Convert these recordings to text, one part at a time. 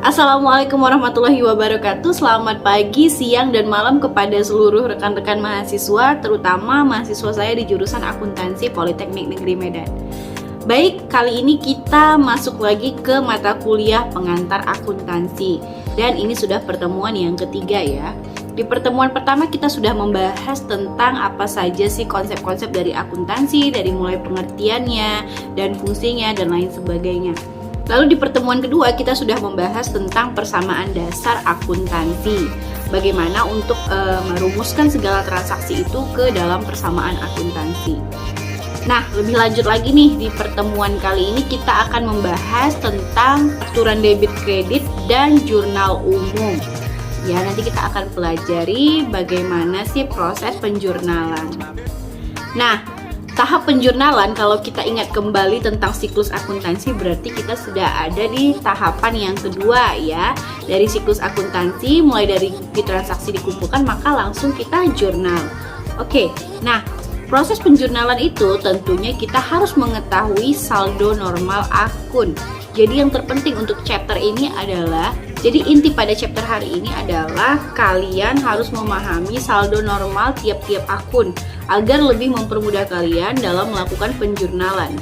Assalamualaikum warahmatullahi wabarakatuh. Selamat pagi, siang, dan malam kepada seluruh rekan-rekan mahasiswa, terutama mahasiswa saya di jurusan Akuntansi Politeknik Negeri Medan. Baik, kali ini kita masuk lagi ke mata kuliah pengantar akuntansi. Dan ini sudah pertemuan yang ketiga ya. Di pertemuan pertama kita sudah membahas tentang apa saja sih konsep-konsep dari akuntansi, dari mulai pengertiannya dan fungsinya dan lain sebagainya. Lalu di pertemuan kedua kita sudah membahas tentang persamaan dasar akuntansi. Bagaimana untuk merumuskan segala transaksi itu ke dalam persamaan akuntansi. Nah, lebih lanjut lagi nih, di pertemuan kali ini kita akan membahas tentang aturan debit kredit dan jurnal umum. Ya, nanti kita akan pelajari bagaimana sih proses penjurnalan. Nah, tahap penjurnalan, kalau kita ingat kembali tentang siklus akuntansi, berarti kita sudah ada di tahapan yang kedua ya. Dari siklus akuntansi, mulai dari bukti transaksi dikumpulkan, maka langsung kita jurnal. Oke, nah proses penjurnalan itu tentunya kita harus mengetahui saldo normal akun. Jadi yang terpenting untuk chapter ini adalah, jadi inti pada chapter hari ini adalah kalian harus memahami saldo normal tiap-tiap akun agar lebih mempermudah kalian dalam melakukan penjurnalan.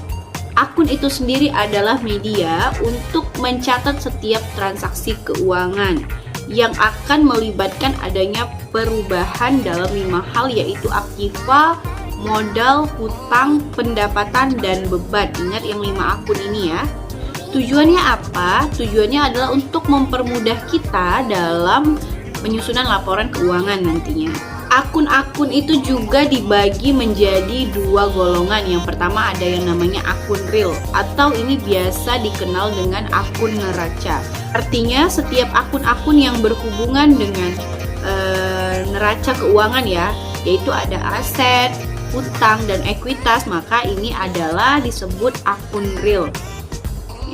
Akun itu sendiri adalah media untuk mencatat setiap transaksi keuangan yang akan melibatkan adanya perubahan dalam 5 hal, yaitu aktiva, modal, hutang, pendapatan, dan beban. Ingat yang 5 akun ini ya. Tujuannya apa? Tujuannya adalah untuk mempermudah kita dalam penyusunan laporan keuangan nantinya. Akun-akun itu juga dibagi menjadi 2 golongan. Yang pertama ada yang namanya akun real, atau ini biasa dikenal dengan akun neraca. Artinya setiap akun-akun yang berhubungan dengan neraca keuangan ya, yaitu ada aset, hutang, dan ekuitas, maka ini adalah disebut akun real.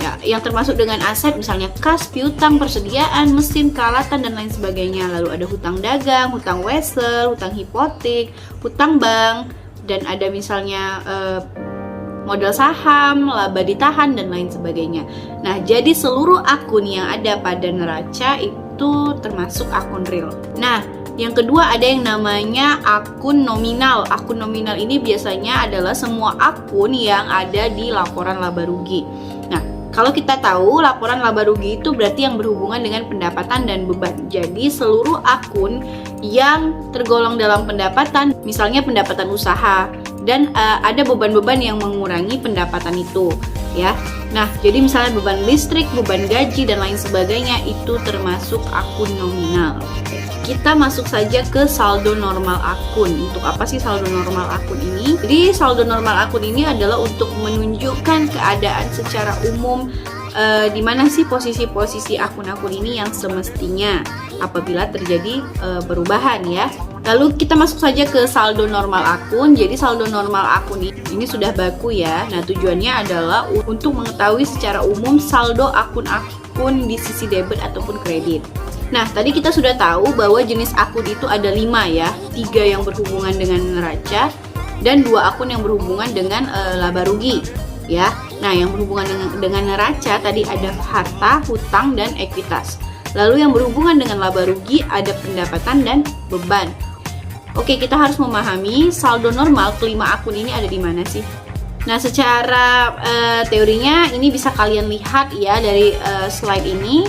Ya, yang termasuk dengan aset misalnya kas, piutang, persediaan, mesin, peralatan, dan lain sebagainya. Lalu ada hutang dagang, hutang wesel, hutang hipotek, hutang bank, dan ada misalnya modal saham, laba ditahan, dan lain sebagainya. Nah, jadi seluruh akun yang ada pada neraca itu termasuk akun real. Nah, yang kedua ada yang namanya akun nominal. Akun nominal ini biasanya adalah semua akun yang ada di laporan laba rugi. Nah, kalau kita tahu laporan laba rugi itu berarti yang berhubungan dengan pendapatan dan beban. Jadi seluruh akun yang tergolong dalam pendapatan, misalnya pendapatan usaha, dan ada beban-beban yang mengurangi pendapatan itu ya. Nah, jadi misalnya beban listrik, beban gaji, dan lain sebagainya itu termasuk akun nominal. Kita masuk saja ke saldo normal akun. Untuk apa sih saldo normal akun ini? Jadi saldo normal akun ini adalah untuk menunjukkan keadaan secara umum di mana sih posisi-posisi akun-akun ini yang semestinya apabila terjadi perubahan ya. Lalu kita masuk saja ke saldo normal akun. Jadi saldo normal akun ini sudah baku ya. Nah, tujuannya adalah untuk mengetahui secara umum saldo akun-akun di sisi debit ataupun kredit. Nah, tadi kita sudah tahu bahwa jenis akun itu ada 5 ya. 3 yang berhubungan dengan neraca dan 2 akun yang berhubungan dengan laba rugi ya. Nah, yang berhubungan dengan neraca tadi ada harta, hutang, dan ekuitas. Lalu yang berhubungan dengan laba rugi ada pendapatan dan beban. Oke, kita harus memahami saldo normal kelima akun ini ada di mana sih. Nah, secara teorinya ini bisa kalian lihat ya dari slide ini.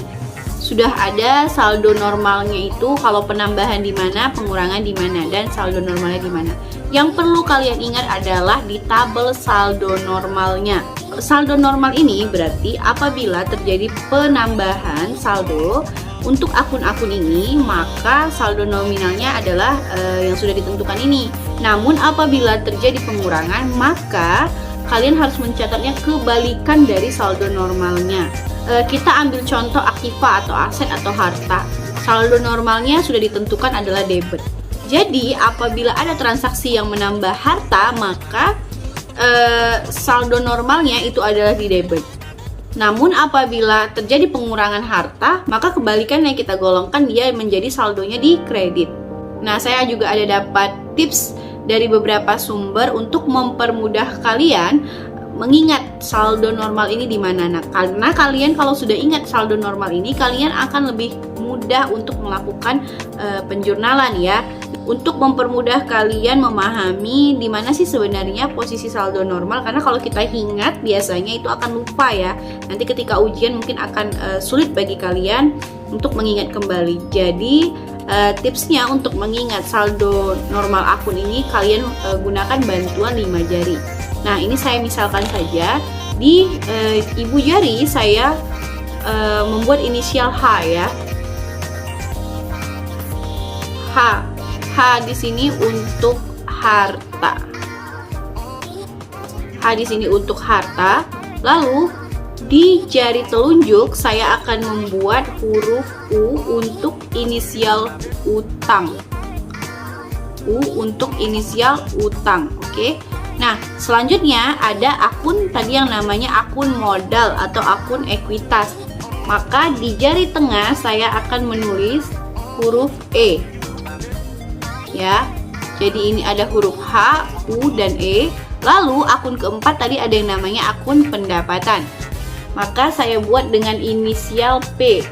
Sudah ada saldo normalnya itu kalau penambahan di mana, pengurangan di mana, dan saldo normalnya di mana. Yang perlu kalian ingat adalah di tabel saldo normalnya. Saldo normal ini berarti apabila terjadi penambahan saldo untuk akun-akun ini, maka saldo nominalnya adalah yang sudah ditentukan ini. Namun apabila terjadi pengurangan, maka kalian harus mencatatnya kebalikan dari saldo normalnya. Kita ambil contoh aktiva atau aset atau harta. Saldo normalnya sudah ditentukan adalah debit. Jadi apabila ada transaksi yang menambah harta, maka saldo normalnya itu adalah di debit. Namun apabila terjadi pengurangan harta, maka kebalikannya kita golongkan dia menjadi saldonya di kredit. Nah, saya juga ada dapat tips dari beberapa sumber untuk mempermudah kalian mengingat saldo normal ini di mana. Nah, karena kalian kalau sudah ingat saldo normal ini, kalian akan lebih mudah untuk melakukan penjurnalan ya. Untuk mempermudah kalian memahami di mana sih sebenarnya posisi saldo normal, karena kalau kita ingat biasanya itu akan lupa ya. Nanti ketika ujian mungkin akan sulit bagi kalian untuk mengingat kembali. Jadi tipsnya untuk mengingat saldo normal akun ini, kalian gunakan bantuan 5 jari. Nah, ini saya misalkan saja di ibu jari saya membuat inisial H ya. H di sini untuk harta. H di sini untuk harta. Lalu di jari telunjuk saya akan membuat huruf U untuk inisial utang. U untuk inisial utang. Oke. Nah, selanjutnya ada akun tadi yang namanya akun modal atau akun ekuitas. Maka di jari tengah saya akan menulis huruf E. Ya, jadi ini ada huruf H, U, dan E. Lalu akun keempat tadi ada yang namanya akun pendapatan. Maka saya buat dengan inisial P.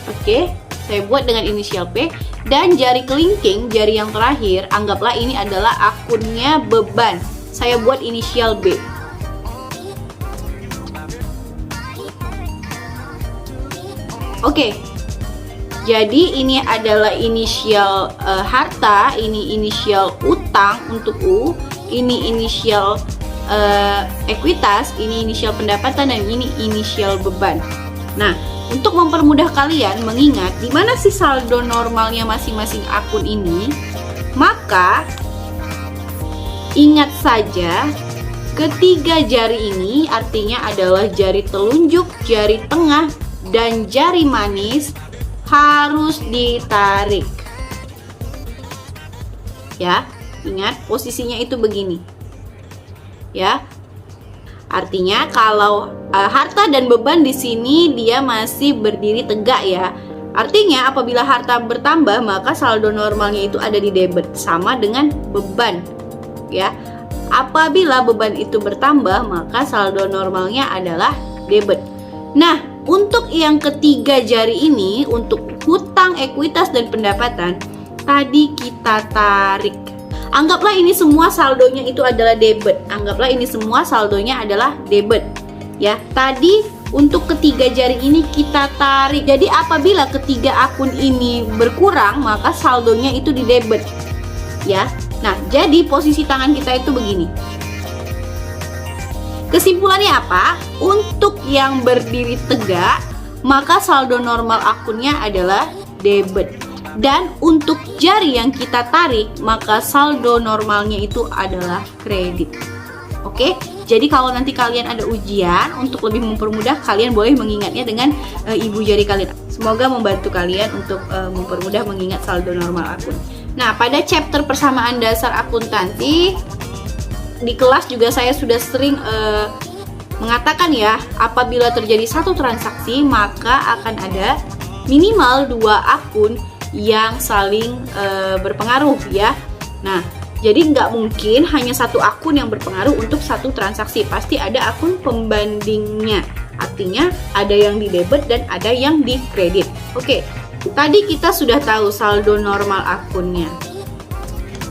Oke, saya buat dengan inisial P. Dan jari kelingking, jari yang terakhir, anggaplah ini adalah akunnya beban. Saya buat inisial B. Oke. Jadi ini adalah inisial harta, ini inisial utang untuk U, ini inisial ekuitas, ini inisial pendapatan, dan ini inisial beban. Nah, untuk mempermudah kalian mengingat di mana sih saldo normalnya masing-masing akun ini, maka ingat saja ketiga jari ini artinya adalah jari telunjuk, jari tengah, dan jari manis harus ditarik. Ya, ingat posisinya itu begini. Ya. Artinya kalau harta dan beban di sini dia masih berdiri tegak ya. Artinya apabila harta bertambah maka saldo normalnya itu ada di debit sama dengan beban. Ya. Apabila beban itu bertambah maka saldo normalnya adalah debit. Nah, untuk yang ketiga jari ini, untuk hutang, ekuitas, dan pendapatan, tadi kita tarik. Anggaplah ini semua saldonya itu adalah debit. Anggaplah ini semua saldonya adalah debit. Ya, tadi untuk ketiga jari ini kita tarik. Jadi apabila ketiga akun ini berkurang, maka saldonya itu di debit. Ya. Nah, jadi posisi tangan kita itu begini. Kesimpulannya apa? Untuk yang berdiri tegak, maka saldo normal akunnya adalah debit. Dan untuk jari yang kita tarik, maka saldo normalnya itu adalah kredit. Oke? Jadi kalau nanti kalian ada ujian, untuk lebih mempermudah, kalian boleh mengingatnya dengan ibu jari kalian. Semoga membantu kalian untuk mempermudah mengingat saldo normal akun. Nah, pada chapter persamaan dasar akuntansi, di kelas juga saya sudah sering mengatakan ya, apabila terjadi satu transaksi maka akan ada minimal 2 akun yang saling berpengaruh ya. Nah, jadi nggak mungkin hanya satu akun yang berpengaruh untuk satu transaksi, pasti ada akun pembandingnya. Artinya ada yang di debit dan ada yang di kredit. Oke, tadi kita sudah tahu saldo normal akunnya.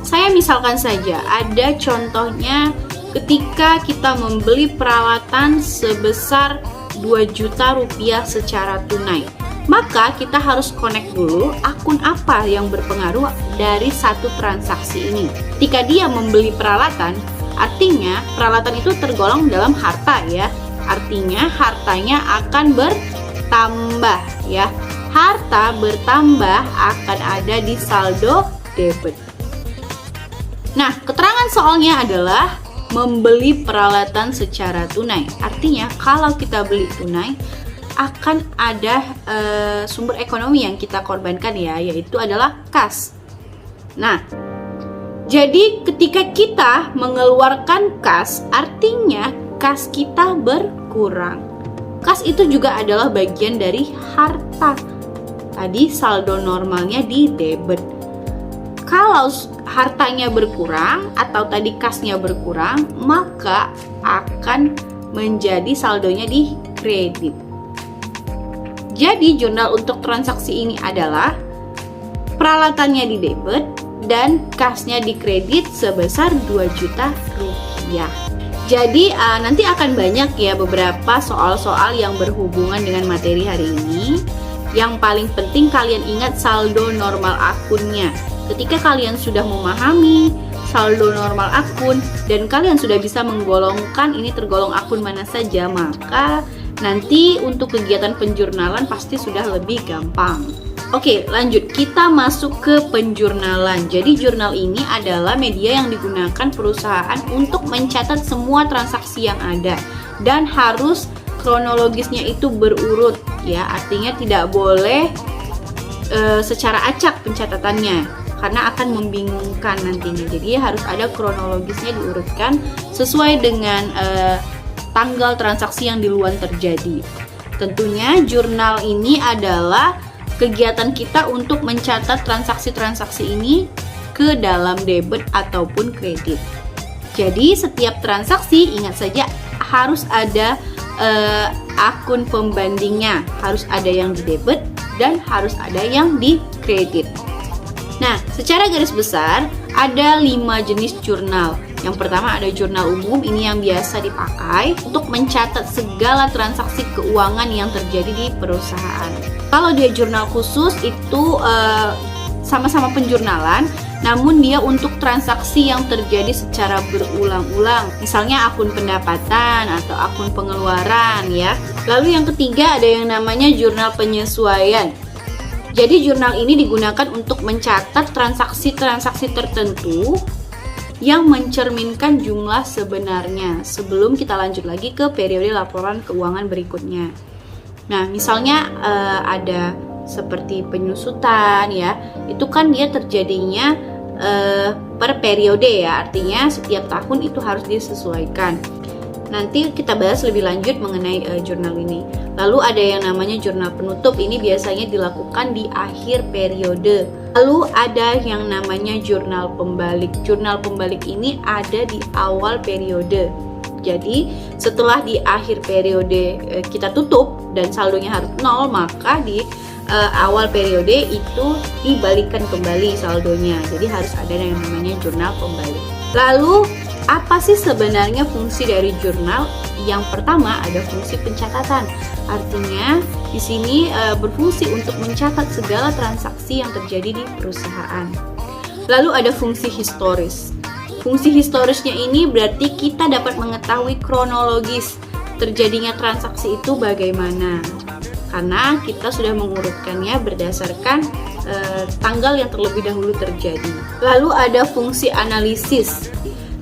Saya misalkan saja, ada contohnya ketika kita membeli peralatan sebesar 2 juta rupiah secara tunai. Maka kita harus connect dulu akun apa yang berpengaruh dari satu transaksi ini. Ketika dia membeli peralatan, artinya peralatan itu tergolong dalam harta ya. Artinya hartanya akan bertambah ya. Harta bertambah akan ada di saldo debit. Nah, keterangan soalnya adalah membeli peralatan secara tunai. Artinya kalau kita beli tunai akan ada sumber ekonomi yang kita korbankan ya, yaitu adalah kas. Nah, jadi ketika kita mengeluarkan kas, artinya kas kita berkurang. Kas itu juga adalah bagian dari harta. Tadi saldo normalnya di debit. Kalau hartanya berkurang atau tadi kasnya berkurang, maka akan menjadi saldonya di kredit. Jadi jurnal untuk transaksi ini adalah peralatannya di debit dan kasnya di kredit sebesar 2 juta rupiah. Jadi nanti akan banyak ya beberapa soal-soal yang berhubungan dengan materi hari ini. Yang paling penting kalian ingat saldo normal akunnya. Ketika kalian sudah memahami saldo normal akun dan kalian sudah bisa menggolongkan ini tergolong akun mana saja, maka nanti untuk kegiatan penjurnalan pasti sudah lebih gampang. Oke, lanjut. Kita masuk ke penjurnalan. Jadi jurnal ini adalah media yang digunakan perusahaan untuk mencatat semua transaksi yang ada dan harus kronologisnya itu berurut ya. Artinya tidak boleh secara acak pencatatannya karena akan membingungkan nantinya. Jadi harus ada kronologisnya diurutkan sesuai dengan tanggal transaksi yang duluan terjadi. Tentunya jurnal ini adalah kegiatan kita untuk mencatat transaksi-transaksi ini ke dalam debit ataupun kredit. Jadi setiap transaksi ingat saja harus ada akun pembandingnya, harus ada yang di debit dan harus ada yang di kredit. Nah, secara garis besar ada 5 jenis jurnal. Yang pertama ada jurnal umum, ini yang biasa dipakai untuk mencatat segala transaksi keuangan yang terjadi di perusahaan. Kalau dia jurnal khusus itu sama-sama penjurnalan, namun dia untuk transaksi yang terjadi secara berulang-ulang. Misalnya akun pendapatan atau akun pengeluaran ya. Lalu yang ketiga ada yang namanya jurnal penyesuaian. Jadi jurnal ini digunakan untuk mencatat transaksi-transaksi tertentu yang mencerminkan jumlah sebenarnya sebelum kita lanjut lagi ke periode laporan keuangan berikutnya. Nah, misalnya ada seperti penyusutan ya, itu kan dia terjadinya per periode ya, artinya setiap tahun itu harus disesuaikan. Nanti kita bahas lebih lanjut mengenai jurnal ini. Lalu ada yang namanya jurnal penutup, ini biasanya dilakukan di akhir periode. Lalu ada yang namanya jurnal pembalik. Jurnal pembalik ini ada di awal periode. Jadi setelah di akhir periode kita tutup dan saldonya harus 0, maka di awal periode itu dibalikan kembali saldonya. Jadi harus ada yang namanya jurnal pembalik. Lalu apa sih sebenarnya fungsi dari jurnal? Yang pertama ada fungsi pencatatan. Artinya di sini berfungsi untuk mencatat segala transaksi yang terjadi di perusahaan. Lalu ada fungsi historis. Fungsi historisnya ini berarti kita dapat mengetahui kronologis terjadinya transaksi itu bagaimana. Karena kita sudah mengurutkannya berdasarkan tanggal yang terlebih dahulu terjadi. Lalu ada fungsi analisis.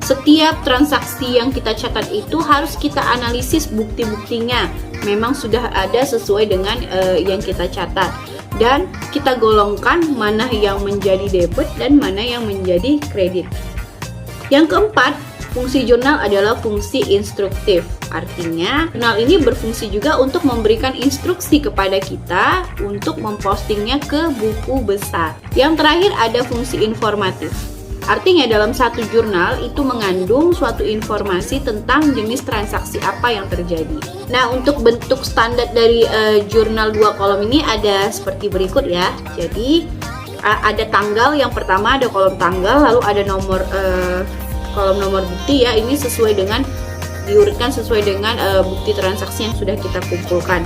Setiap transaksi yang kita catat itu harus kita analisis bukti-buktinya. Memang sudah ada sesuai dengan yang kita catat. Dan kita golongkan mana yang menjadi debit dan mana yang menjadi kredit. Yang keempat, fungsi jurnal adalah fungsi instruktif. Artinya, jurnal ini berfungsi juga untuk memberikan instruksi kepada kita untuk mempostingnya ke buku besar. Yang terakhir ada fungsi informatif. Artinya dalam satu jurnal itu mengandung suatu informasi tentang jenis transaksi apa yang terjadi. Nah, untuk bentuk standar dari jurnal 2 kolom ini ada seperti berikut ya. Jadi ada tanggal, yang pertama ada kolom tanggal, lalu ada nomor kolom nomor bukti ya. Ini sesuai dengan diurutkan sesuai dengan bukti transaksi yang sudah kita kumpulkan.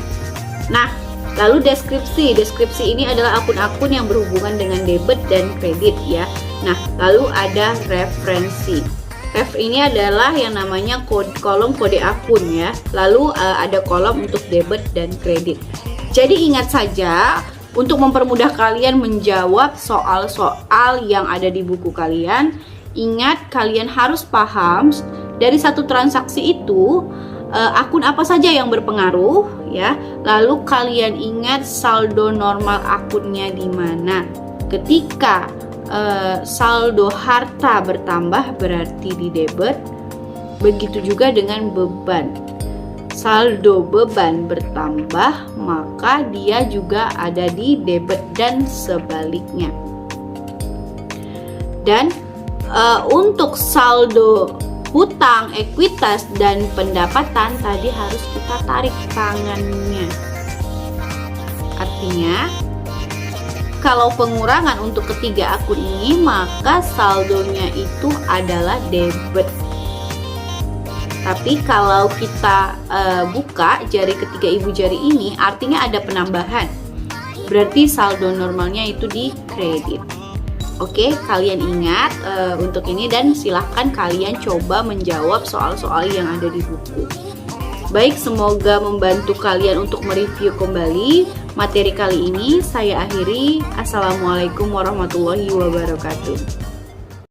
Nah, lalu deskripsi. Deskripsi ini adalah akun-akun yang berhubungan dengan debit dan kredit ya. Nah, lalu ada referensi. Ref ini adalah yang namanya kolom kode akun ya. Lalu ada kolom untuk debit dan kredit. Jadi ingat saja, untuk mempermudah kalian menjawab soal-soal yang ada di buku kalian, ingat kalian harus paham dari satu transaksi itu akun apa saja yang berpengaruh ya. Lalu kalian ingat saldo normal akunnya di mana. Ketika saldo harta bertambah berarti di debit. Begitu juga dengan beban. Saldo beban bertambah maka dia juga ada di debit dan sebaliknya. Dan untuk saldo hutang, ekuitas, dan pendapatan tadi harus kita tarik tangannya. Artinya, kalau pengurangan untuk ketiga akun ini, maka saldonya itu adalah debit. Tapi kalau kita buka jari ketiga ibu jari ini, artinya ada penambahan. Berarti saldo normalnya itu di kredit. Oke, kalian ingat untuk ini dan silahkan kalian coba menjawab soal-soal yang ada di buku. Baik, semoga membantu kalian untuk mereview kembali materi kali ini. Saya akhiri. Assalamualaikum warahmatullahi wabarakatuh.